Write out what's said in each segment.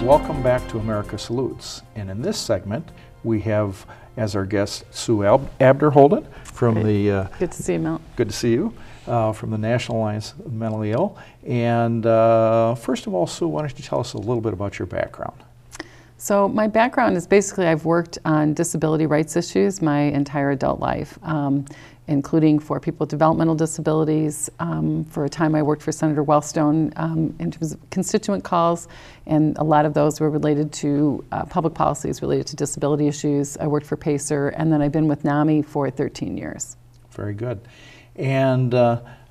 Welcome back to America Salutes, and in this segment we have as our guest Sue Abderholden from the good to see you, Mel. Good to see you from the National Alliance of the Mentally Ill. And first of all, Sue, why don't you tell us a little bit about your background? So my background is basically I've worked on disability rights issues my entire adult life, including for people with developmental disabilities. For a time I worked for Senator Wellstone in terms of constituent calls, and a lot of those were related to public policies related to disability issues. I worked for PACER, and then I've been with NAMI for 13 years. Very good. And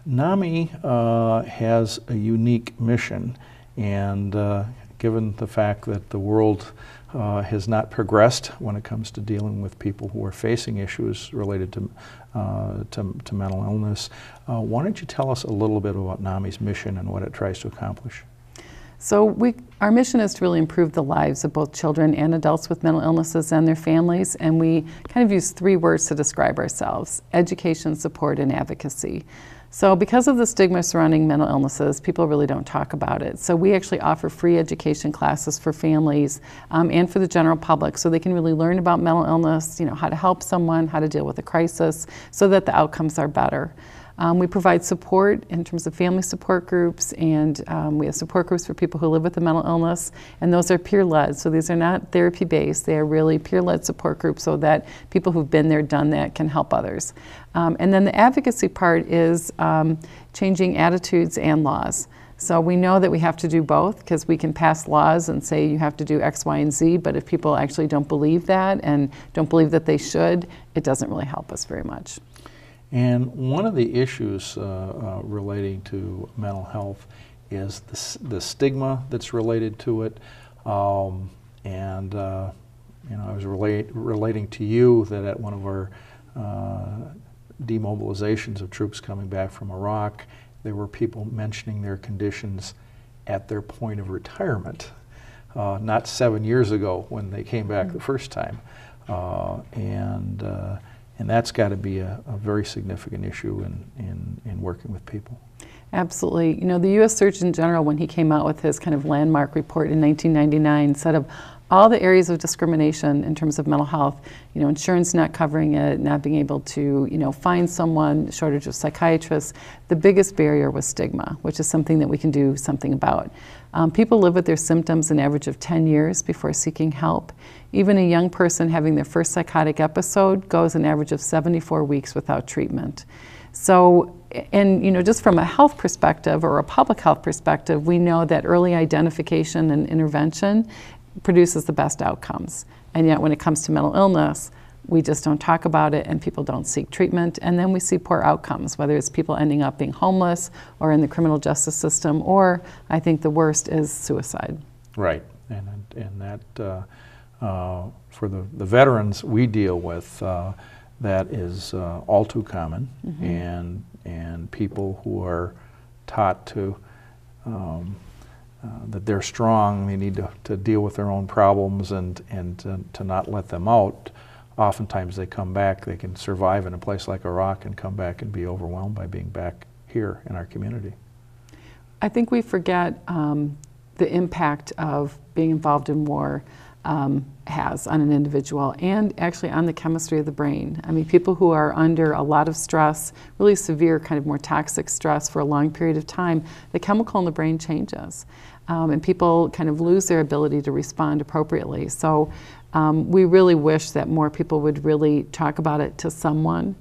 NAMI has a unique mission, and given the fact that the world has not progressed when it comes to dealing with people who are facing issues related to mental illness, why don't you tell us a little bit about NAMI's mission and what it tries to accomplish? So our mission is to really improve the lives of both children and adults with mental illnesses and their families, and we kind of use 3 words to describe ourselves: education, support, and advocacy. So because of the stigma surrounding mental illnesses, people really don't talk about it. So we actually offer free education classes for families and for the general public, so they can really learn about mental illness, you know, how to help someone, how to deal with a crisis, so that the outcomes are better. We provide support in terms of family support groups, and we have support groups for people who live with a mental illness, and those are peer-led. So these are not therapy-based, they are really peer-led support groups so that people who've been there, done that can help others. And then the advocacy part is changing attitudes and laws. So we know that we have to do both, because we can pass laws and say you have to do X, Y, and Z, but if people actually don't believe that and don't believe that they should, it doesn't really help us very much. And one of the issues relating to mental health is the stigma that's related to it. You know, I was relating to you that at one of our demobilizations of troops coming back from Iraq, there were people mentioning their conditions at their point of retirement, not 7 years ago when they came back the first time. And that's got to be a very significant issue in working with people. Absolutely. You know, the U.S. Surgeon General, when he came out with his kind of landmark report in 1999, said of all the areas of discrimination in terms of mental health, you know, insurance not covering it, not being able to, you know, find someone, shortage of psychiatrists, the biggest barrier was stigma, which is something that we can do something about. People live with their symptoms an average of 10 years before seeking help. Even a young person having their first psychotic episode goes an average of 74 weeks without treatment. So, and you know, just from a health perspective or a public health perspective, we know that early identification and intervention produces the best outcomes. And yet when it comes to mental illness, we just don't talk about it and people don't seek treatment, and then we see poor outcomes, whether it's people ending up being homeless or in the criminal justice system, or I think the worst is suicide. Right, and that for the veterans we deal with, that is all too common, and people who are taught to that they're strong, they need to deal with their own problems and to not let them out. Oftentimes they come back, they can survive in a place like Iraq and come back and be overwhelmed by being back here in our community. I think we forget the impact of being involved in war has on an individual, and actually on the chemistry of the brain. I mean, people who are under a lot of stress, really severe, kind of more toxic stress for a long period of time, the chemical in the brain changes. And people kind of lose their ability to respond appropriately. So we really wish that more people would really talk about it to someone,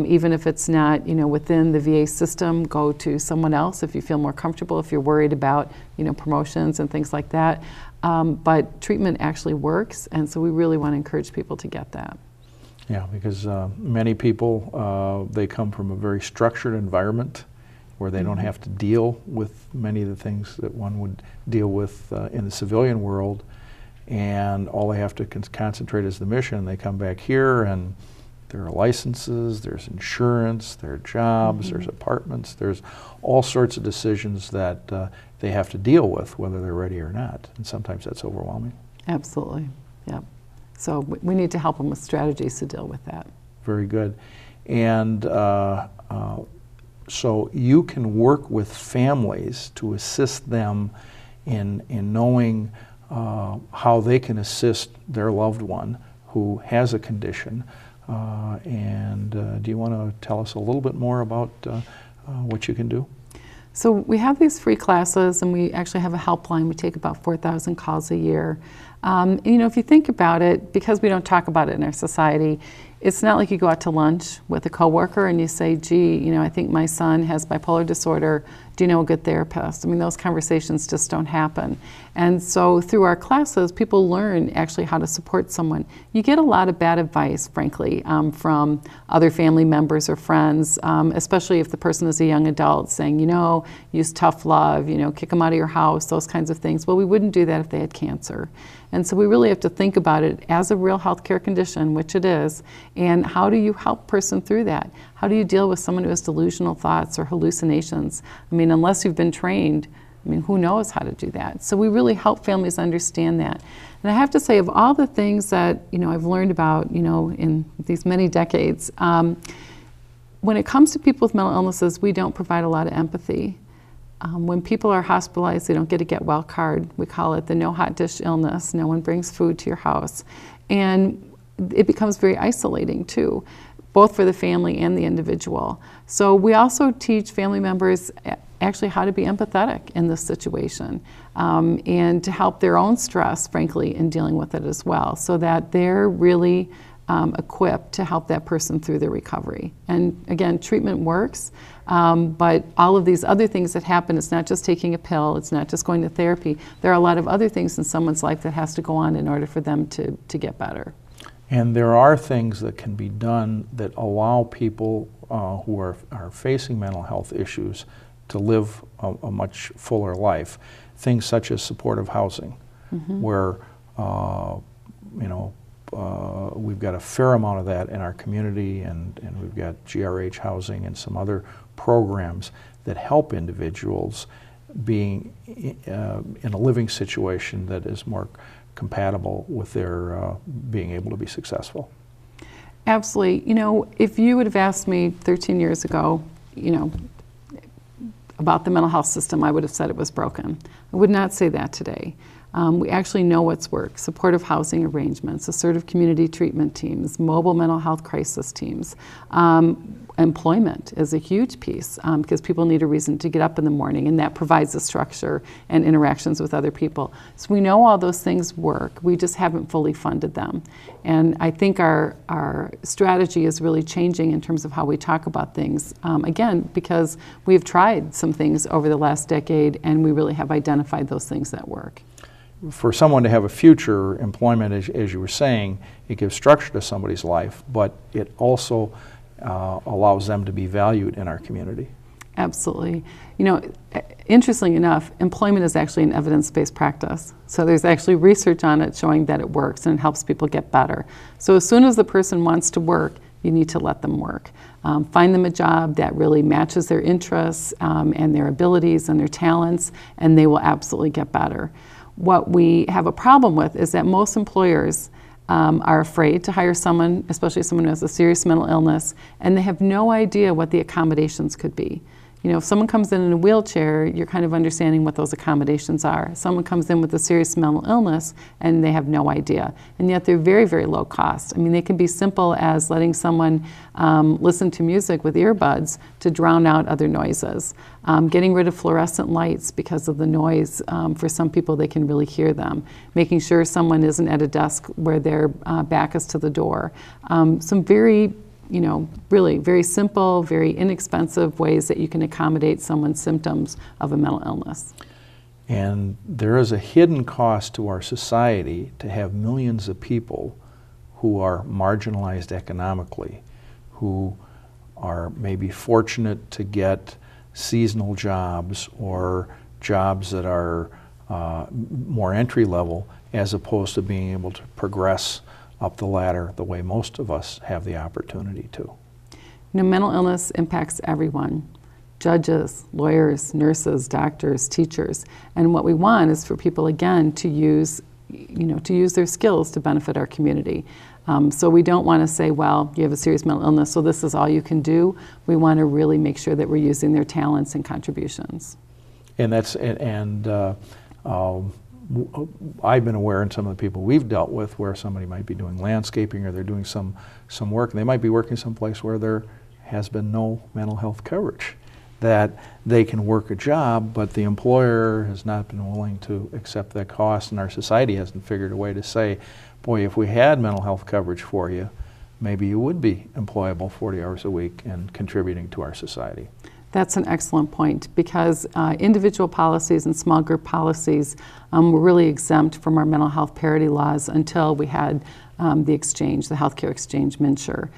even if it's not, you know, within the VA system. Go to someone else if you feel more comfortable, if you're worried about, you know, promotions and things like that. But treatment actually works, and so we really want to encourage people to get that. Yeah, because many people, they come from a very structured environment where they don't have to deal with many of the things that one would deal with in the civilian world, and all they have to concentrate is the mission. They come back here and there are licenses, there's insurance, there are jobs, there's apartments, there's all sorts of decisions that they have to deal with whether they're ready or not, and sometimes that's overwhelming. Absolutely, yeah. So we need to help them with strategies to deal with that. Very good. And so you can work with families to assist them in knowing how they can assist their loved one who has a condition. Do you want to tell us a little bit more about what you can do? So we have these free classes, and we actually have a helpline. We take about 4,000 calls a year. If you think about it, because we don't talk about it in our society, it's not like you go out to lunch with a coworker and you say, gee, I think my son has bipolar disorder. Do you know a good therapist? I mean, those conversations just don't happen. And so through our classes, people learn actually how to support someone. You get a lot of bad advice, frankly, from other family members or friends, especially if the person is a young adult, saying, use tough love, kick them out of your house, those kinds of things. Well, we wouldn't do that if they had cancer. And so we really have to think about it as a real healthcare condition, which it is, and how do you help a person through that? How do you deal with someone who has delusional thoughts or hallucinations? I mean, unless you've been trained, who knows how to do that? So we really help families understand that. And I have to say, of all the things that, I've learned about, in these many decades, when it comes to people with mental illnesses, we don't provide a lot of empathy. When people are hospitalized, they don't get a get well card. We call it the no hot dish illness. No one brings food to your house. And it becomes very isolating too, both for the family and the individual. So we also teach family members actually how to be empathetic in this situation, and to help their own stress, frankly, in dealing with it as well, so that they're really equipped to help that person through their recovery. And again, treatment works, but all of these other things that happen, it's not just taking a pill, it's not just going to therapy. There are a lot of other things in someone's life that has to go on in order for them to get better. And there are things that can be done that allow people who are facing mental health issues to live a much fuller life. Things such as supportive housing, where we've got a fair amount of that in our community, and we've got GRH housing and some other programs that help individuals being in a living situation that is more compatible with their being able to be successful. Absolutely. If you would have asked me 13 years ago, about the mental health system, I would have said it was broken. I would not say that today. We actually know what's worked. Supportive housing arrangements, assertive community treatment teams, mobile mental health crisis teams. Employment is a huge piece, because people need a reason to get up in the morning, and that provides a structure and interactions with other people. So we know all those things work. We just haven't fully funded them. And I think our strategy is really changing in terms of how we talk about things, again, because we've tried some things over the last decade, and we really have identified those things that work. For someone to have a future employment, as you were saying, it gives structure to somebody's life, but it also allows them to be valued in our community. Absolutely. Interestingly enough, employment is actually an evidence-based practice. So there's actually research on it showing that it works and it helps people get better. So as soon as the person wants to work, you need to let them work. Find them a job that really matches their interests and their abilities and their talents, and they will absolutely get better. What we have a problem with is that most employers are afraid to hire someone, especially someone who has a serious mental illness, and they have no idea what the accommodations could be. If someone comes in a wheelchair, you're kind of understanding what those accommodations are. Someone comes in with a serious mental illness and they have no idea. And yet they're very, very low cost. They can be simple as letting someone listen to music with earbuds to drown out other noises. Getting rid of fluorescent lights because of the noise. For some people, they can really hear them. Making sure someone isn't at a desk where their back is to the door. Some very really very simple, very inexpensive ways that you can accommodate someone's symptoms of a mental illness. And there is a hidden cost to our society to have millions of people who are marginalized economically, who are maybe fortunate to get seasonal jobs or jobs that are more entry level, as opposed to being able to progress up the ladder the way most of us have the opportunity to. Mental illness impacts everyone. Judges, lawyers, nurses, doctors, teachers. And what we want is for people, again, to use their skills to benefit our community. So we don't want to say, well, you have a serious mental illness, so this is all you can do. We want to really make sure that we're using their talents and contributions. And I've been aware, and some of the people we've dealt with, where somebody might be doing landscaping or they're doing some work, and they might be working someplace where there has been no mental health coverage, that they can work a job, but the employer has not been willing to accept that cost, and our society hasn't figured a way to say, boy, if we had mental health coverage for you, maybe you would be employable 40 hours a week and contributing to our society. That's an excellent point, because individual policies and small group policies were really exempt from our mental health parity laws until we had the exchange, the healthcare exchange, MNsure.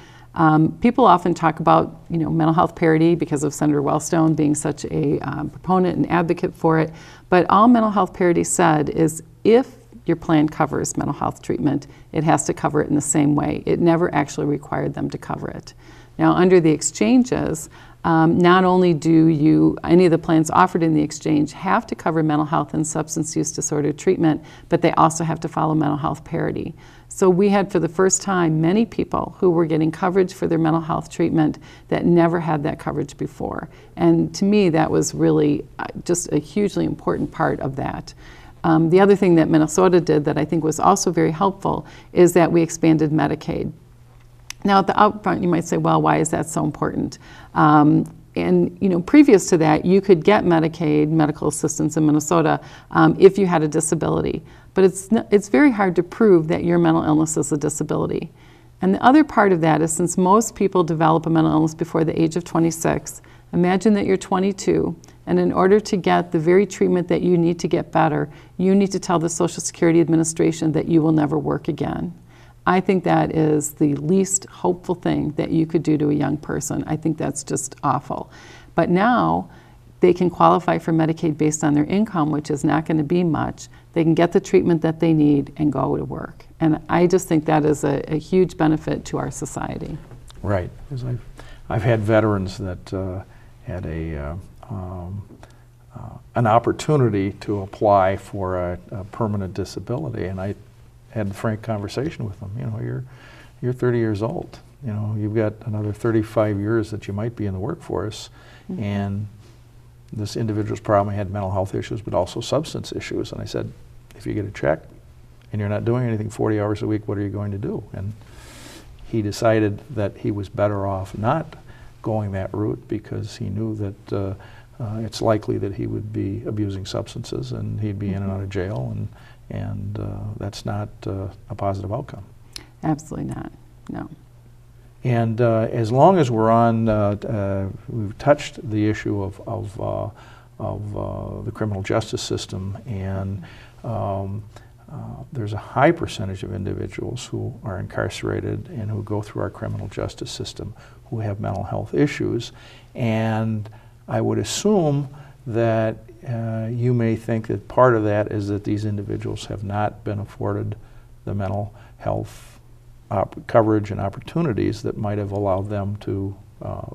People often talk about, mental health parity because of Senator Wellstone being such a proponent and advocate for it, but all mental health parity said is if your plan covers mental health treatment, it has to cover it in the same way. It never actually required them to cover it. Now, under the exchanges, not only do any of the plans offered in the exchange have to cover mental health and substance use disorder treatment, but they also have to follow mental health parity. So we had, for the first time, many people who were getting coverage for their mental health treatment that never had that coverage before. And to me, that was really just a hugely important part of that. The other thing that Minnesota did that I think was also very helpful is that we expanded Medicaid. Now, at the upfront, you might say, well, why is that so important? And previous to that, you could get Medicaid, medical assistance in Minnesota, if you had a disability. But it's very hard to prove that your mental illness is a disability. And the other part of that is, since most people develop a mental illness before the age of 26, imagine that you're 22, and in order to get the very treatment that you need to get better, you need to tell the Social Security Administration that you will never work again. I think that is the least hopeful thing that you could do to a young person. I think that's just awful. But now they can qualify for Medicaid based on their income, which is not going to be much. They can get the treatment that they need and go to work. And I just think that is a huge benefit to our society. Right. Because I've had veterans that had an opportunity to apply for a permanent disability, and I had a frank conversation with them. You're 30 years old. You've got another 35 years that you might be in the workforce, mm-hmm. and this individual's probably had mental health issues, but also substance issues. And I said, if you get a check and you're not doing anything 40 hours a week, what are you going to do? And he decided that he was better off not going that route, because he knew that it's likely that he would be abusing substances and he'd be in and out of jail, and that's not a positive outcome. Absolutely not, no. And as long as we're on, we've touched the issue of the criminal justice system, and there's a high percentage of individuals who are incarcerated and who go through our criminal justice system who have mental health issues, and I would assume that you may think that part of that is that these individuals have not been afforded the mental health coverage and opportunities that might have allowed them to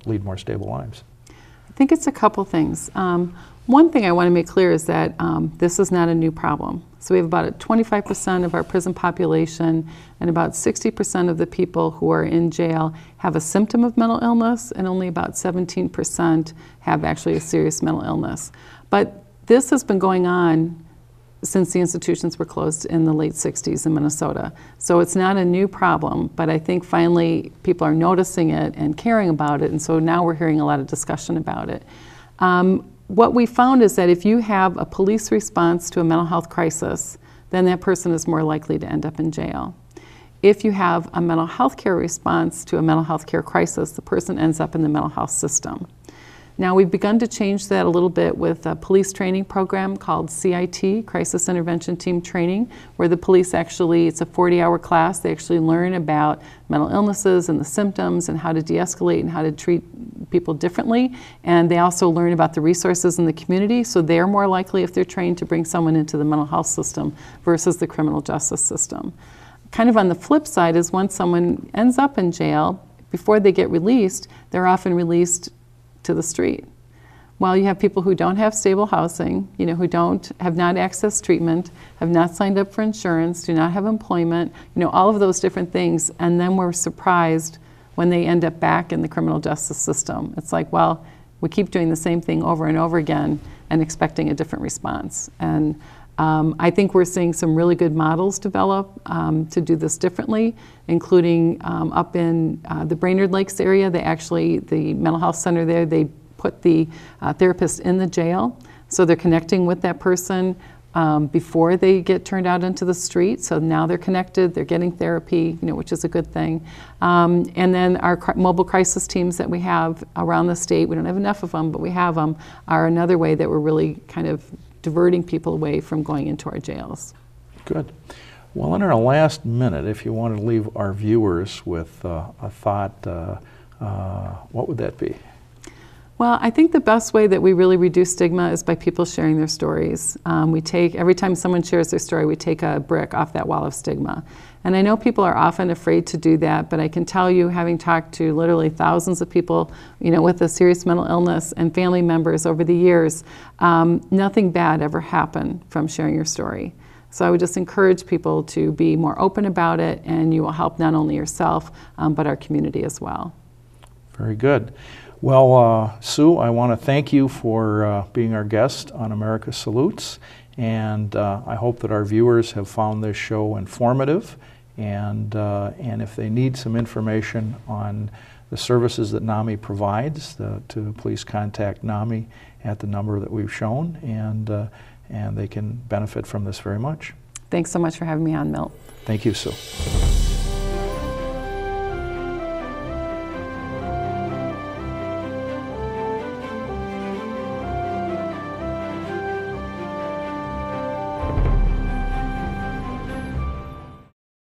lead more stable lives. I think it's a couple things. One thing I want to make clear is that this is not a new problem. So we have about 25% of our prison population, and about 60% of the people who are in jail have a symptom of mental illness, and only about 17% have actually a serious mental illness. But this has been going on since the institutions were closed in the late 60s in Minnesota. So it's not a new problem, but I think finally people are noticing it and caring about it, and so now we're hearing a lot of discussion about it. What we found is that if you have a police response to a mental health crisis, then that person is more likely to end up in jail. If you have a mental health care response to a mental health care crisis, the person ends up in the mental health system. Now, we've begun to change that a little bit with a police training program called CIT, Crisis Intervention Team Training, where the police actually, it's a 40-hour class, they actually learn about mental illnesses and the symptoms and how to de-escalate and how to treat people differently. And they also learn about the resources in the community, so they're more likely, if they're trained, to bring someone into the mental health system versus the criminal justice system. Kind of on the flip side is once someone ends up in jail, before they get released, they're often released to the street. While you have people who don't have stable housing, who have not accessed treatment, have not signed up for insurance, do not have employment, all of those different things, and then we're surprised when they end up back in the criminal justice system. It's like, well, we keep doing the same thing over and over again and expecting a different response. And I think we're seeing some really good models develop to do this differently, including up in the Brainerd Lakes area. The mental health center there, they put the therapist in the jail. So they're connecting with that person before they get turned out into the street. So now they're connected, they're getting therapy, which is a good thing. And then our mobile crisis teams that we have around the state, we don't have enough of them, but we have them, are another way that we're really kind of diverting people away from going into our jails. Good. Well, in our last minute, if you want to leave our viewers with a thought, what would that be? Well, I think the best way that we really reduce stigma is by people sharing their stories. Every time someone shares their story, we take a brick off that wall of stigma. And I know people are often afraid to do that, but I can tell you, having talked to literally thousands of people, with a serious mental illness and family members over the years, nothing bad ever happened from sharing your story. So I would just encourage people to be more open about it, and you will help not only yourself, but our community as well. Very good. Well, Sue, I want to thank you for being our guest on America Salutes, and I hope that our viewers have found this show informative, and if they need some information on the services that NAMI provides, to please contact NAMI at the number that we've shown, and they can benefit from this very much. Thanks so much for having me on, Milt. Thank you, Sue.